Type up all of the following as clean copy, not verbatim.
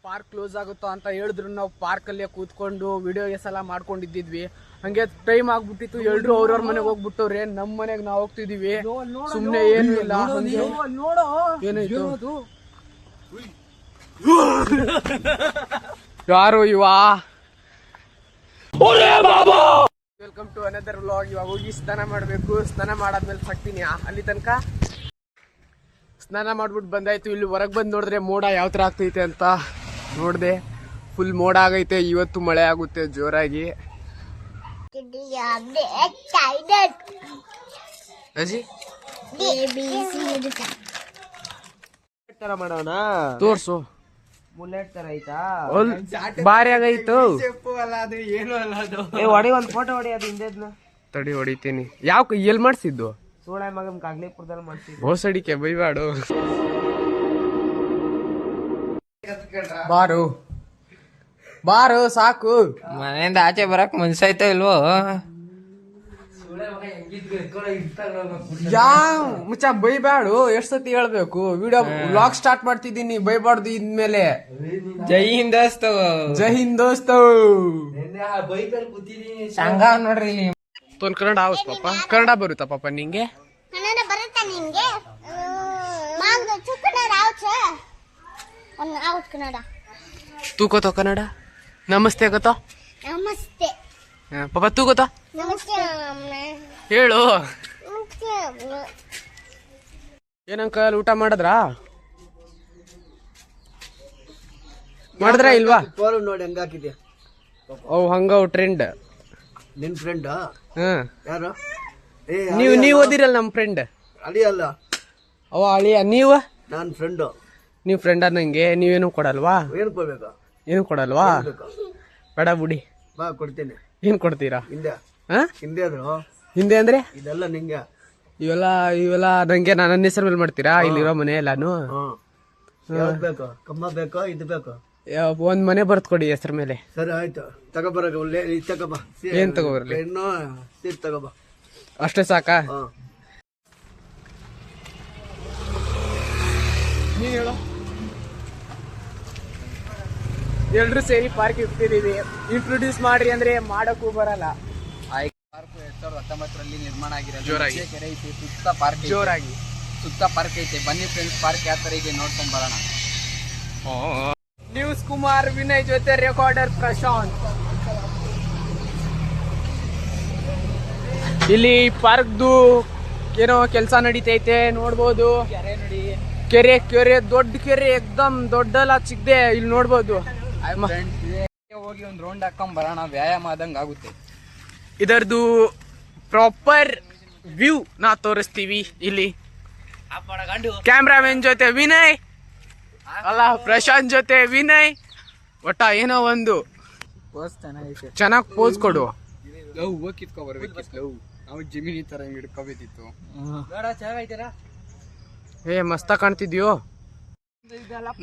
Park close ಆಗುತ್ತೋ ಅಂತ ಹೇಳಿದ್ರು ನಾವು ಪಾರ್ಕ್ ಅಲ್ಲೇ ಕೂತ್ಕೊಂಡು ವಿಡಿಯೋಸ್ ಎಲ್ಲ ಮಾಡ್ಕೊಂಡಿದ್ವಿ. ಹಂಗೆ ಟೈಮ್ ಆಗ್ಬಿಟ್ಟಿತ್ತು, ಎಲ್ರು ಅವ್ರವ್ರ ಮನೆಗೆ ಹೋಗ್ಬಿಟ್ಟವ್ರೆ. ನಮ್ ಮನೆಗ್ ನಾವ್ ಹೋಗ್ತಿದೀವಿ. ಸುಮ್ನೆ ಏನು ಇಲ್ಲ. ಏನಾಯ್ತು? ಯಾರು ಇವ? Welcome to another vlog. ಇವಾಗ ಹೋಗಿ ಸ್ನಾನ ಮಾಡ್ಬೇಕು. ಸ್ನಾನ ಮಾಡಾದ್ಮೇಲೆ ಸಾಕ್ತೀನಿ. ಅಲ್ಲಿ ತನಕ ಸ್ನಾನ ಮಾಡ್ಬಿಟ್ಟು ಬಂದಾಯ್ತು. ಇಲ್ಲಿ ಹೊರಗೆ ಬಂದು ನೋಡಿದ್ರೆ ಮೋಡ ಯಾವ ತರ ಆಗ್ತೈತೆ ಅಂತ ನೋಡ್ದೆ. ಫುಲ್ ಮೋಡ ಆಗೈತೆ. ಇವತ್ತು ಮಳೆ ಆಗುತ್ತೆ ಜೋರಾಗಿ. ಮಾಡೋಣ ತೋರ್ಸು. ಬುಲೆಟ್ ತರ ಐತಾ? ಬಾರಿ ಆಗೈತು. ಹೊಡಿ, ಒಂದ್ ಫೋಟೋ ಹೊಡಿ. ಅದು ಹಿಂದೆದ್ನ ತಡಿ ಹೊಡಿತೀನಿ. ಯಾವ ಎಲ್ಲಿ ಮಾಡ್ಸಿದ್ದು? ಸೋಳ ಮಗನ್ ಕಾಗ್ಲಿಪುರದಲ್ಲಿ ಮಾಡ್ಸಿದ್ದು. ಬೋಸಡಿಕೆ ಬೈವಾಡು. ಬಾರು ಬಾರು ಸಾಕು. ಮನೆಯಿಂದ ಆಚೆ ಬರಕ್ ಮನ್ಸಾಯ್ತಾ ಇಲ್ವೋ? ಯಾವ ಮುಚ್ಚ ಬೈಬ್ಯಾಡು. ಎಷ್ಟ್ ಸತಿ ಹೇಳ್ಬೇಕು? ವಿಡಿಯೋ ವ್ಲಾಗ್ ಸ್ಟಾರ್ಟ್ ಮಾಡ್ತಿದ್ದೀನಿ, ಬೈಬಾರ್ದು ಇದ್ಮೇಲೆ. ಜೈ ಹಿಂದ್ ದೋಸ್ತವ್. ಜೈ ಹಿಂದ್ ದೋಸ್ತವ್. ಸಂಘ ನೋಡ್ರಿ. ಕನ್ನಡ ಆವಸ್ ಪಾಪ. ಕನ್ನಡ ಬರುತ್ತಾ ಪಾಪ ನಿಂಗೆ? ಕನ್ನಡ ಬರುತ್ತಾ ನಿಂಗೆ? ಕನ್ನಡ ತೂ ಗೊತ್ತೋ ಕನ್ನಡ? ನಮಸ್ತೆ ಗೊತ್ತೋ? ನಮಸ್ತೆ ಪಾಪ ತೂ ಗೊತ್ತೋ? ನಮಸ್ತೆ ಹೇಳು. ಏನಂಕಲ್ ಊಟ ಮಾಡಿದ್ರಾ? ಮಾಡಿದ್ರ ಇಲ್ವಾ? ನೋಡಿ ಹಂಗಾಕಿದ್ಯಾ? ಅವ್ ಹಂಗ ಟ್ರೆಂಡ್. ನಿನ್ ಫ್ರೆಂಡ್ ಯಾರು? ನೀವ್ ಓದಿರಲ್ಲ ನಮ್ ಫ್ರೆಂಡ್. ಅಳಿ ಅಲ್ಲ, ಅವ ಅಳಿಯ. ನೀವ? ನಾನ್ ಫ್ರೆಂಡ್. ನೀವ್ ಫ್ರೆಂಡ್ ನಂಗೆ. ನೀವೇನು ಕೊಡಲ್ವಾ? ಏನ್ ಕೊಡ್ಬೇಕಾ? ಏನು ಕೊಡಲ್ವಾ? ಬೇಡ ಬಿಡಿ. ಬಾ ಕೊಡ್ತೇನೆ. ಏನ್ ಕೊಡ್ತೀರಾ? ಹಿಂದೆ ಹ? ಹಿಂದೆ ಆದ್ರು ಹಿಂದೆ ಅಂದ್ರೆ ಇದೆಲ್ಲ ನಿಂಗೆ. ಇವೆಲ್ಲ ನಂಗೆ ನನ್ನ ಹೆಸರು ಮೇಲೆ ಮಾಡ್ತೀರಾ? ಇಲ್ಲಿರೋ ಮನೆ ಎಲ್ಲಾನು? ಯಾವ್ದು ಬೇಕು? ಕಮ್ಮ ಬೇಕೋ ಇದು ಬೇಕು? ಒಂದ್ ಮನೆ ಬರ್ತ್ ಕೊಡಿ ಹೆಸರು ಮೇಲೆ. ಸರಿ ಆಯ್ತು, ತಗೋಬರ. ತಗೋಬ. ಏನ್ ತಗೋಬರ್ಲಿ? ಇನ್ನು ಸೀಟ್ ತಗೋಬ. ಅಷ್ಟೇ ಸಾಕಾ? ನೀನ್ ಹೇಳು. ಎಲ್ರು ಸೇರಿ ಪಾರ್ಕ್ ಇರ್ತಿದೀವಿ. ಇಂಟ್ರೊಡ್ಯೂಸ್ ಮಾಡ್ರಿ ಅಂದ್ರೆ ಮಾಡಕ್ಕೂ ಬರಲ್ಲ. ಪಾರ್ಕ್ 2019 ನಿರ್ಮಾಣ ಆಗಿರೋದು. ಜೋರಾಗಿ ಕೆರೆ ಐತಿ, ಸುತ್ತ ಪಾರ್ಕ್ ಐತೆ. ಜೋರಾಗಿ ಸುತ್ತ ಪಾರ್ಕ್ ಐತೆ. ಬನ್ನಿ ಫ್ರೆಂಡ್ಸ್, ಪಾರ್ಕ್ ಯಾವ ತರ ಇದೆ ನೋಡ್ಕೊಂಡ್ ಬರೋಣ. ನ್ಯೂಸ್ ಕುಮಾರ್, ವಿನಯ್ ಜೊತೆ ರೆಕಾರ್ಡರ್ ಪ್ರಶಾಂತ್. ಇಲ್ಲಿ ಪಾರ್ಕ್ದು ಏನೋ ಕೆಲಸ ನಡೀತೈತೆ, ನೋಡ್ಬೋದು. ಕೆರೆ ಕೆರೆ ದೊಡ್ಡ ಕೆರೆ, ಎಕ್ದಮ್ ದೊಡ್ಡಲ್ಲ ಚಿಕ್ಕದೆ. ಇಲ್ಲಿ ನೋಡ್ಬೋದು. ಹೋಗಿ ಒಂದ್ ರೌಂಡ್ ಹಾಕೊಂಡ್ ಬರೋಣ, ವ್ಯಾಯಾಮ ಆದಂಗ ಆಗುತ್ತೆ. ಇದರದು ಪ್ರಾಪರ್ ವ್ಯೂ ನಾ ತೋರಿಸ್ತೀವಿ ಇಲ್ಲಿ. ಕ್ಯಾಮ್ರಾಮನ್ ಜೊತೆ ವಿನಯ್, ಅಲ್ಲ ಪ್ರಶಾಂತ್ ಜೊತೆ ವಿನಯ್. ಒಟ್ಟ ಏನೋ ಒಂದು ಚೆನ್ನಾಗ್ ಪೋಸ್ ಕೊಡು. ಹೂವು ಕಿತ್ಕೊ ಬರ್ಬೇಕಿತ್ತು. ನಾವು ಜಮೀನಿ ತರ ಹಿಂಗ್ ಹಿಡ್ಕೋಬೇಕಿತ್ತು. ಮಸ್ತ ಕಾಣ್ತಿದ್ಯೋ.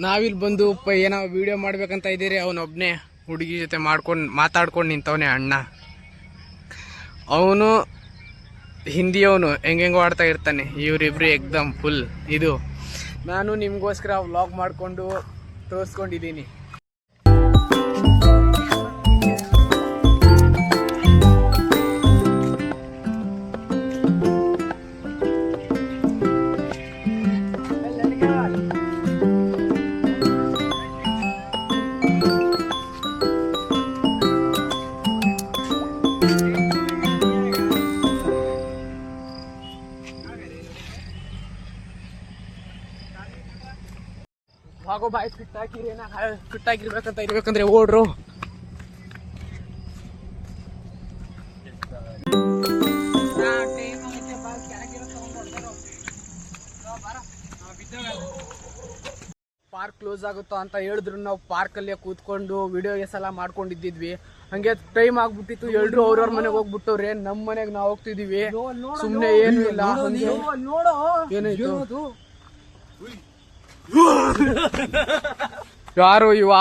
ನಾವಿಲ್ಲಿ ಬಂದು ಏನೋ ವಿಡಿಯೋ ಮಾಡ್ಬೇಕಂತ ಇದ್ದೀರಿ. ಅವನೊಬ್ನೇ ಹುಡುಗಿ ಜೊತೆ ಮಾತಾಡ್ಕೊಂಡು ನಿಂತವನೆ ಅಣ್ಣ. ಅವನು ಹಿಂದಿಯವನು ಹೆಂಗೆಂಗೋ ಆಡ್ತಾ ಇರ್ತಾನೆ. ಇವರಿಬ್ರು ಎಕ್ದಮ್ ಫುಲ್ ಇದು. ನಾನು ನಿಮ್ಗೋಸ್ಕರ ವ್ಲಾಗ್ ಮಾಡ್ಕೊಂಡು ತೋರಿಸ್ಕೊಂಡಿದ್ದೀನಿ. ಹಾಗೋ ಬಾಯ್ ಫಿಟ್ಟಾಗಿರ್ಬೇಕಂತ ಇರ್ಬೇಕಂದ್ರೆ ಓಡ್ರು. ಪಾರ್ಕ್ ಕ್ಲೋಸ್ ಆಗುತ್ತೋ ಅಂತ ಹೇಳಿದ್ರು ನಾವು ಪಾರ್ಕ್ ಅಲ್ಲೇ ಕೂತ್ಕೊಂಡು ವಿಡಿಯೋಸ್ ಎಲ್ಲ ಮಾಡ್ಕೊಂಡಿದ್ವಿ. ಹಂಗೆ ಟೈಮ್ ಆಗ್ಬಿಟ್ಟಿತ್ತು, ಎಲ್ರು ಅವ್ರವ್ರ ಮನೆಗೆ ಹೋಗ್ಬಿಟ್ಟವ್ರೆ. ನಮ್ ಮನೆಗ್ ನಾವ್ ಹೋಗ್ತಿದೀವಿ. ಸುಮ್ನೆ ಏನು ಇಲ್ಲ. ಏನಾಯ್ತು? ಯಾರು ಇವ?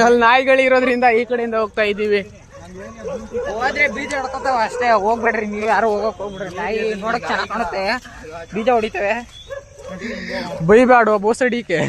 ಅಲ್ಲಿ ನಾಯಿಗಳಿರೋದ್ರಿಂದ ಈ ಕಡೆಯಿಂದ ಹೋಗ್ತಾ ಇದೀವಿ. ಹೋದ್ರೆ ಬೀಜ ಹೊಡ್ಕೊತಾವ ಅಷ್ಟೇ, ಹೋಗ್ಬೇಡ್ರಿ ನೀವು ಯಾರು ಹೋಗಕ್ ಹೋಗ್ಬಿಡ್ರಿ. ನಾಯಿ ನೋಡಕ್ ಚೆನ್ನಾಗ್ ಕಾಣುತ್ತೆ, ಬೀಜ ಹೊಡಿತವೆ. ಬೈಬೇಡ ಬೋಸಡಿಕೆ.